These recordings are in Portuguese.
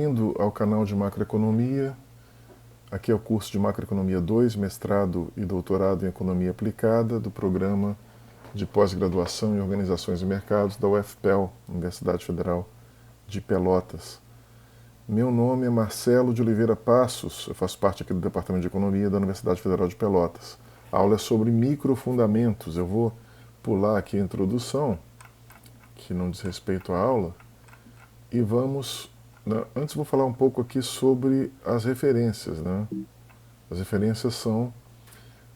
Bem-vindo ao canal de Macroeconomia. Aqui é o curso de Macroeconomia 2, mestrado e doutorado em Economia Aplicada, do programa de pós-graduação em Organizações e Mercados da UFPEL, Universidade Federal de Pelotas. Meu nome é Marcelo de Oliveira Passos, eu faço parte aqui do Departamento de Economia da Universidade Federal de Pelotas. A aula é sobre microfundamentos. Eu vou pular aqui a introdução, que não diz respeito à aula, e vamos... Antes vou falar um pouco aqui sobre as referências. As referências são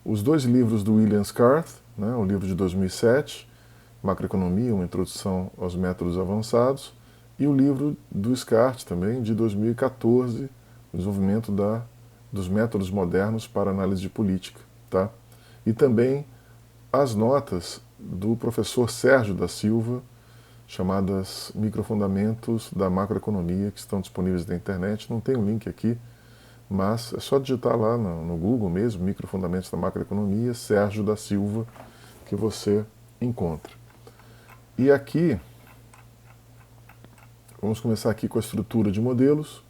os dois livros do William Scarth, o livro de 2007, Macroeconomia, uma introdução aos métodos avançados, e o livro do Scarth também, de 2014, o desenvolvimento dos métodos modernos para análise de política. Tá? E também as notas do professor Sérgio da Silva, chamadas Microfundamentos da Macroeconomia, que estão disponíveis na internet. Não tem um link aqui, mas é só digitar lá no Google mesmo, Microfundamentos da Macroeconomia, Sérgio da Silva, que você encontra. E aqui, vamos começar aqui com a estrutura de modelos.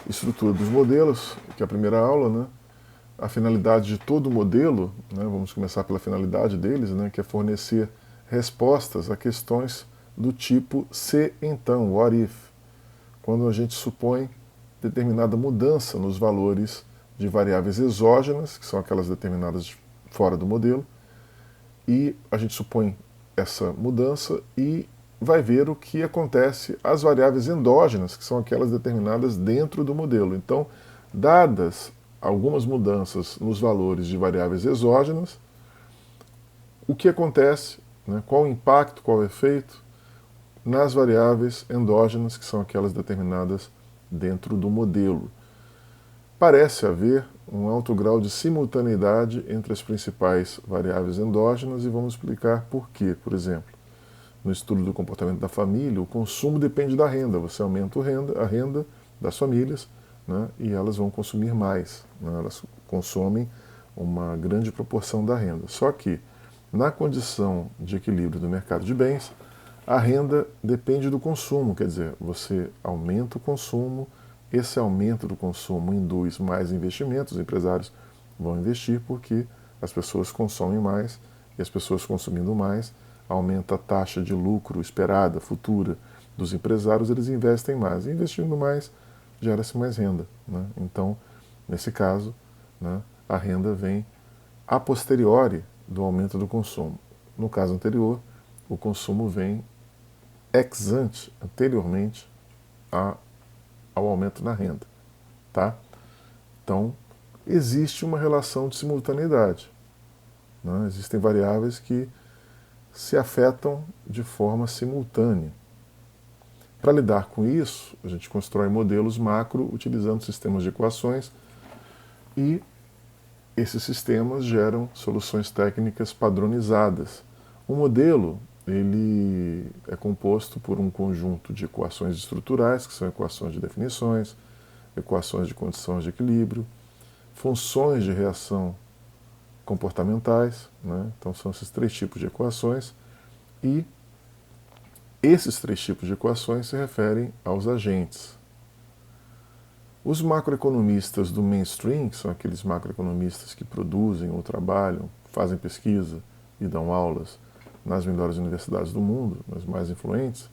Estrutura dos modelos, que é a primeira aula, A finalidade de todo modelo, vamos começar pela finalidade deles, que é fornecer respostas a questões do tipo se então, what if, quando a gente supõe determinada mudança nos valores de variáveis exógenas, que são aquelas determinadas fora do modelo, e a gente supõe essa mudança e vai ver o que acontece às variáveis endógenas, que são aquelas determinadas dentro do modelo. Então, dadas algumas mudanças nos valores de variáveis exógenas, o que acontece, qual o impacto, qual o efeito nas variáveis endógenas, que são aquelas determinadas dentro do modelo. Parece haver um alto grau de simultaneidade entre as principais variáveis endógenas e vamos explicar por quê. Por exemplo, no estudo do comportamento da família, o consumo depende da renda. Você aumenta a renda das famílias, e elas vão consumir mais. Elas consomem uma grande proporção da renda. Só que, na condição de equilíbrio do mercado de bens, a renda depende do consumo, quer dizer, você aumenta o consumo, esse aumento do consumo induz mais investimentos, os empresários vão investir porque as pessoas consomem mais, e as pessoas consumindo mais, aumenta a taxa de lucro esperada, futura dos empresários, eles investem mais, e investindo mais, gera-se mais renda. Então, nesse caso, a renda vem a posteriori do aumento do consumo. No caso anterior, o consumo vem ex ante, anteriormente ao aumento na renda. Tá? Então, existe uma relação de simultaneidade. Existem variáveis que se afetam de forma simultânea. Para lidar com isso, a gente constrói modelos macro utilizando sistemas de equações e esses sistemas geram soluções técnicas padronizadas. O modelo ele é composto por um conjunto de equações estruturais, que são equações de definições, equações de condições de equilíbrio, funções de reação comportamentais, Então são esses três tipos de equações, e esses três tipos de equações se referem aos agentes. Os macroeconomistas do mainstream, que são aqueles macroeconomistas que produzem ou trabalham, fazem pesquisa e dão aulas nas melhores universidades do mundo, nas mais influentes,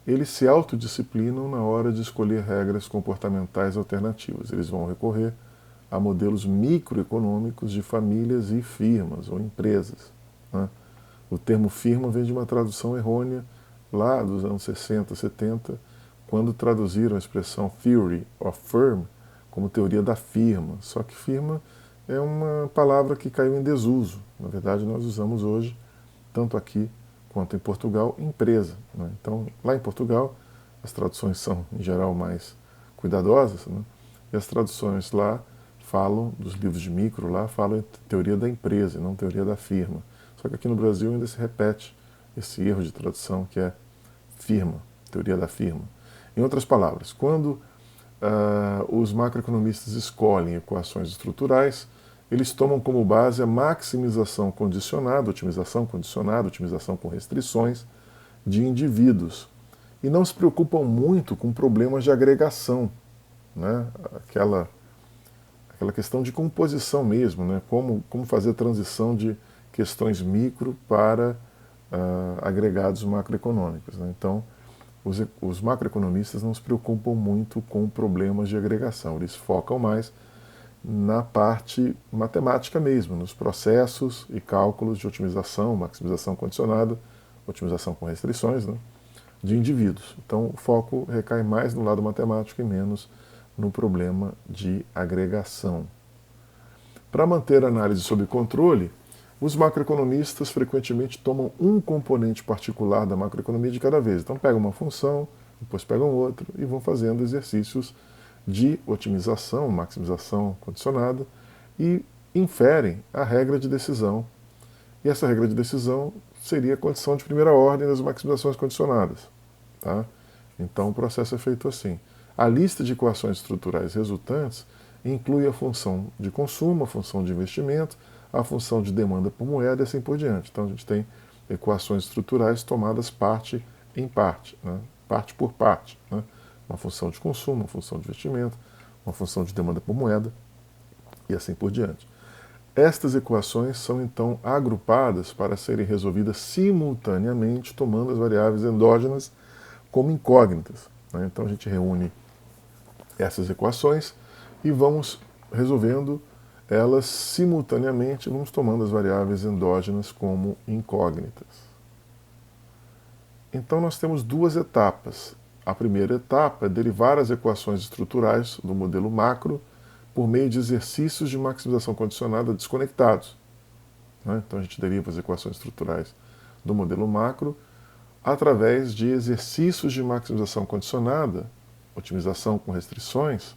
eles se autodisciplinam na hora de escolher regras comportamentais alternativas. Eles vão recorrer a modelos microeconômicos de famílias e firmas ou empresas. O termo firma vem de uma tradução errônea lá dos anos 60, 70, quando traduziram a expressão theory of firm como teoria da firma. Só que firma é uma palavra que caiu em desuso. Na verdade, nós usamos hoje, tanto aqui quanto em Portugal, empresa. Então, lá em Portugal, as traduções são, em geral, mais cuidadosas, e as traduções lá falam, dos livros de micro lá, falam em teoria da empresa, não teoria da firma. Só que aqui no Brasil ainda se repete esse erro de tradução que é firma, teoria da firma. Em outras palavras, quando os macroeconomistas escolhem equações estruturais, eles tomam como base a maximização condicionada, otimização com restrições de indivíduos. e não se preocupam muito com problemas de agregação, né? Aquela questão de composição mesmo, né? Como fazer a transição de questões micro para agregados macroeconômicos, né? Então, os macroeconomistas não se preocupam muito com problemas de agregação, eles focam mais na parte matemática mesmo, nos processos e cálculos de otimização, maximização condicionada, otimização com restrições, né, de indivíduos. Então o foco recai mais no lado matemático e menos no problema de agregação. Para manter a análise sob controle, os macroeconomistas frequentemente tomam um componente particular da macroeconomia de cada vez. Então pegam uma função, depois pegam outra e vão fazendo exercícios de otimização, maximização condicionada e inferem a regra de decisão. E essa regra de decisão seria a condição de primeira ordem das maximizações condicionadas. Tá? Então o processo é feito assim. A lista de equações estruturais resultantes inclui a função de consumo, a função de investimento, a função de demanda por moeda e assim por diante. Então a gente tem equações estruturais tomadas parte em parte, né? Parte por parte. Né? Uma função de consumo, uma função de investimento, uma função de demanda por moeda e assim por diante. Estas equações são então agrupadas para serem resolvidas simultaneamente, tomando as variáveis endógenas como incógnitas. Né? Então a gente reúne essas equações e vamos resolvendo elas simultaneamente, vamos tomando as variáveis endógenas como incógnitas. Então nós temos duas etapas. A primeira etapa é derivar as equações estruturais do modelo macro por meio de exercícios de maximização condicionada desconectados. Né? Então a gente deriva as equações estruturais do modelo macro através de exercícios de maximização condicionada, otimização com restrições,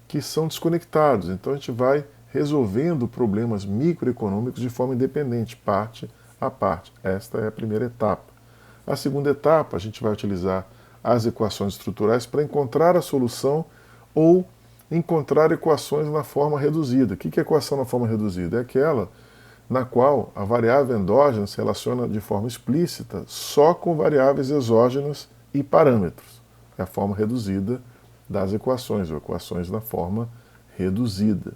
que são desconectados. Então a gente vai resolvendo problemas microeconômicos de forma independente, parte a parte. Esta é a primeira etapa. A segunda etapa, a gente vai utilizar as equações estruturais para encontrar a solução ou encontrar equações na forma reduzida. O que é equação na forma reduzida? É aquela na qual a variável endógena se relaciona de forma explícita só com variáveis exógenas e parâmetros. É a forma reduzida das equações, ou equações na forma reduzida.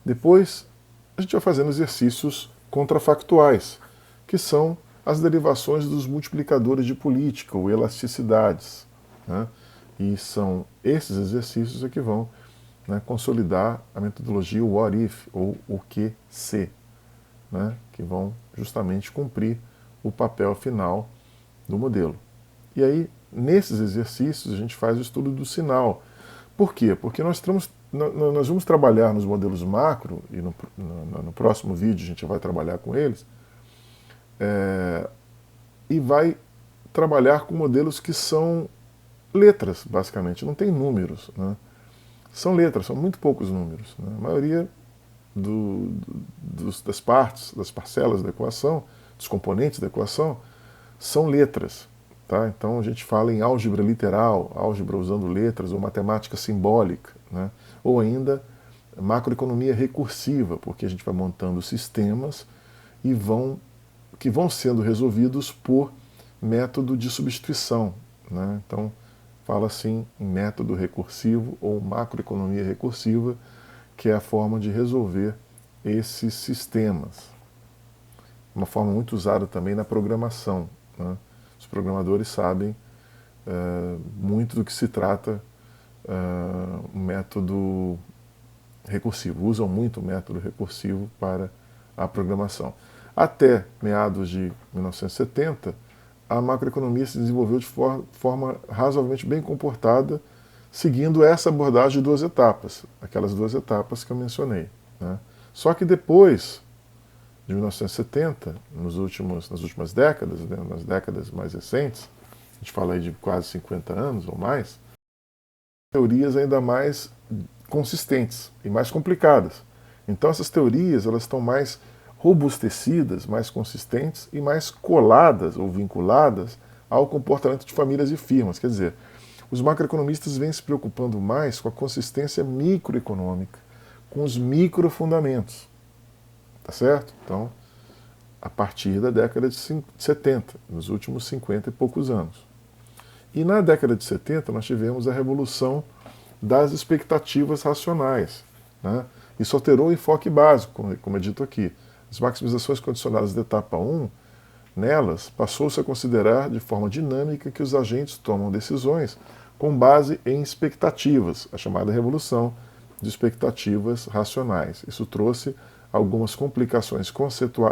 Depois, a gente vai fazendo exercícios contrafactuais, que são as derivações dos multiplicadores de política, ou elasticidades. Né? E são esses exercícios que vão, né, consolidar a metodologia What If, ou o que se, né, que vão justamente cumprir o papel final do modelo. E aí, nesses exercícios, a gente faz o estudo do sinal. Por quê? Porque nós vamos trabalhar nos modelos macro, e no próximo vídeo a gente vai trabalhar com eles, e vai trabalhar com modelos que são letras, basicamente, não tem números. Né? São letras, são muito poucos números. Né? A maioria das partes, das parcelas da equação, dos componentes da equação, são letras. Tá? Então a gente fala em álgebra literal, álgebra usando letras, ou matemática simbólica, né? Ou ainda macroeconomia recursiva, porque a gente vai montando sistemas que vão sendo resolvidos por método de substituição. Né? Então fala assim em método recursivo ou macroeconomia recursiva, que é a forma de resolver esses sistemas. Uma forma muito usada também na programação. Né? Os programadores sabem muito do que se trata um método recursivo, usam muito o método recursivo para a programação. Até meados de 1970, a macroeconomia se desenvolveu de forma razoavelmente bem comportada, seguindo essa abordagem de duas etapas, aquelas duas etapas que eu mencionei. Né? Só que depois de 1970, nas últimas décadas, né, nas décadas mais recentes, a gente fala aí de quase 50 anos ou mais, teorias ainda mais consistentes e mais complicadas. Então essas teorias elas estão mais robustecidas, mais consistentes e mais coladas ou vinculadas ao comportamento de famílias e firmas. Quer dizer, os macroeconomistas vêm se preocupando mais com a consistência microeconômica, com os microfundamentos. Tá certo? Então, a partir da década de 70, nos últimos 50 e poucos anos. E na década de 70 nós tivemos a revolução das expectativas racionais, né? Isso alterou o enfoque básico, como é dito aqui. As maximizações condicionadas da etapa 1, nelas, passou-se a considerar de forma dinâmica que os agentes tomam decisões com base em expectativas, a chamada revolução de expectativas racionais. Isso trouxe algumas complicações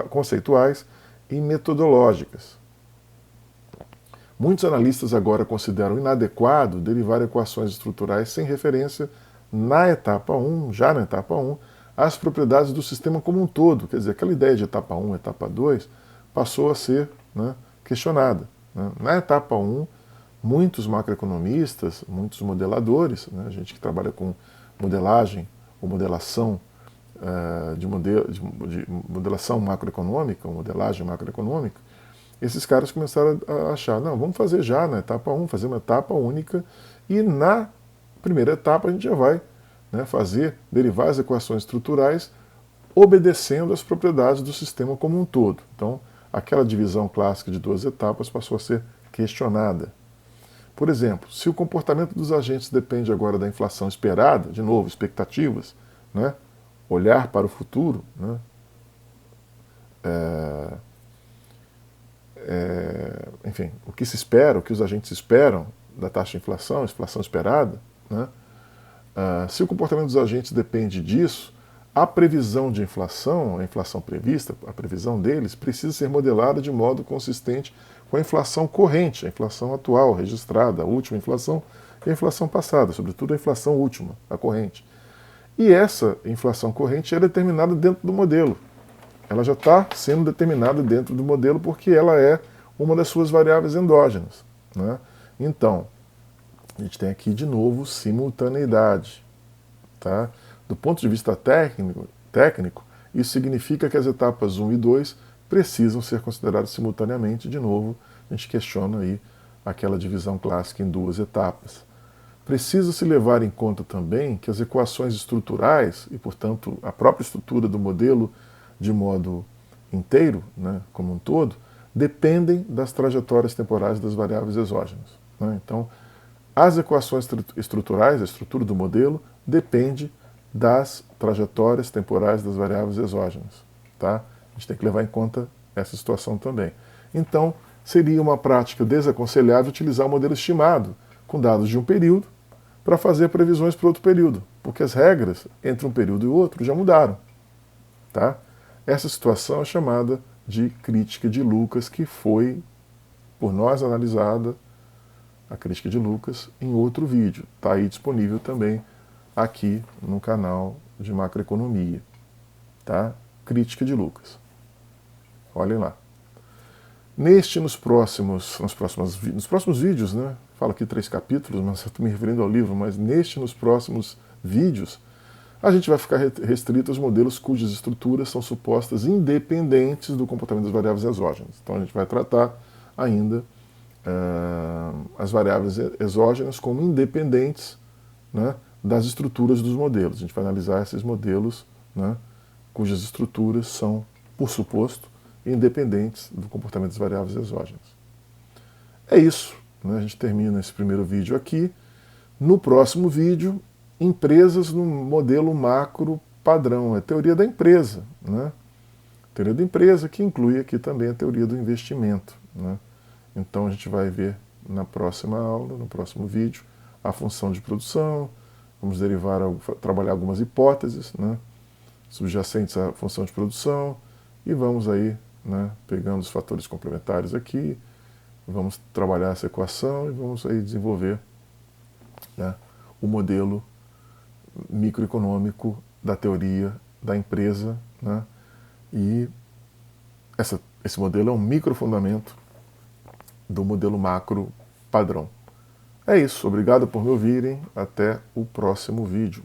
conceituais e metodológicas. Muitos analistas agora consideram inadequado derivar equações estruturais sem referência na etapa 1, já na etapa 1, às propriedades do sistema como um todo. Quer dizer, aquela ideia de etapa 1, etapa 2, passou a ser, né, questionada, né? Na etapa 1, muitos macroeconomistas, muitos modeladores, né, gente que trabalha com modelagem ou modelação de modelação macroeconômica, ou modelagem macroeconômica, esses caras começaram a achar, não, vamos fazer já na etapa 1, fazer uma etapa única, e na primeira etapa a gente já vai, né, derivar as equações estruturais obedecendo às propriedades do sistema como um todo. Então, aquela divisão clássica de duas etapas passou a ser questionada. Por exemplo, se o comportamento dos agentes depende agora da inflação esperada, de novo, expectativas, né, olhar para o futuro, né, enfim, o que se espera, o que os agentes esperam da taxa de inflação, a inflação esperada, né, se o comportamento dos agentes depende disso, a previsão de inflação, a inflação prevista, a previsão deles, precisa ser modelada de modo consistente com a inflação corrente, a inflação atual, registrada, a última inflação e a inflação passada, sobretudo a inflação última, a corrente. E essa inflação corrente é determinada dentro do modelo. Ela já está sendo determinada dentro do modelo porque ela é uma das suas variáveis endógenas, né? Então, a gente tem aqui de novo simultaneidade, tá? Do ponto de vista técnico, isso significa que as etapas 1 e 2 precisam ser consideradas simultaneamente. De novo, a gente questiona aí aquela divisão clássica em duas etapas. Precisa-se levar em conta também que as equações estruturais, e portanto a própria estrutura do modelo de modo inteiro, né, como um todo, dependem das trajetórias temporais das variáveis exógenas, né? Então, as equações estruturais, a estrutura do modelo, depende das trajetórias temporais das variáveis exógenas, tá? A gente tem que levar em conta essa situação também. Então, seria uma prática desaconselhável utilizar o modelo estimado, com dados de um período, para fazer previsões para outro período, porque as regras entre um período e outro já mudaram, tá? Essa situação é chamada de crítica de Lucas, que foi, por nós, analisada, a crítica de Lucas, em outro vídeo. Está aí disponível também aqui no canal de macroeconomia, tá? Crítica de Lucas. Olhem lá. Nos próximos vídeos, né? Falo aqui 3 capítulos, mas eu estou me referindo ao livro, mas nos próximos vídeos, a gente vai ficar restrito aos modelos cujas estruturas são supostas independentes do comportamento das variáveis exógenas. Então a gente vai tratar ainda as variáveis exógenas como independentes, né, das estruturas dos modelos. A gente vai analisar esses modelos, né, cujas estruturas são, por suposto, independentes do comportamento das variáveis exógenas. É isso, né? A gente termina esse primeiro vídeo aqui. No próximo vídeo, empresas no modelo macro padrão, é a teoria da empresa, né? Teoria da empresa, que inclui aqui também a teoria do investimento, né? Então a gente vai ver na próxima aula, no próximo vídeo, a função de produção, vamos trabalhar algumas hipóteses, né, subjacentes à função de produção, e vamos aí, né, pegando os fatores complementares aqui, vamos trabalhar essa equação e vamos aí desenvolver, né, o modelo microeconômico da teoria da empresa, né, e esse modelo é um microfundamento do modelo macro padrão. É isso, obrigado por me ouvirem, até o próximo vídeo.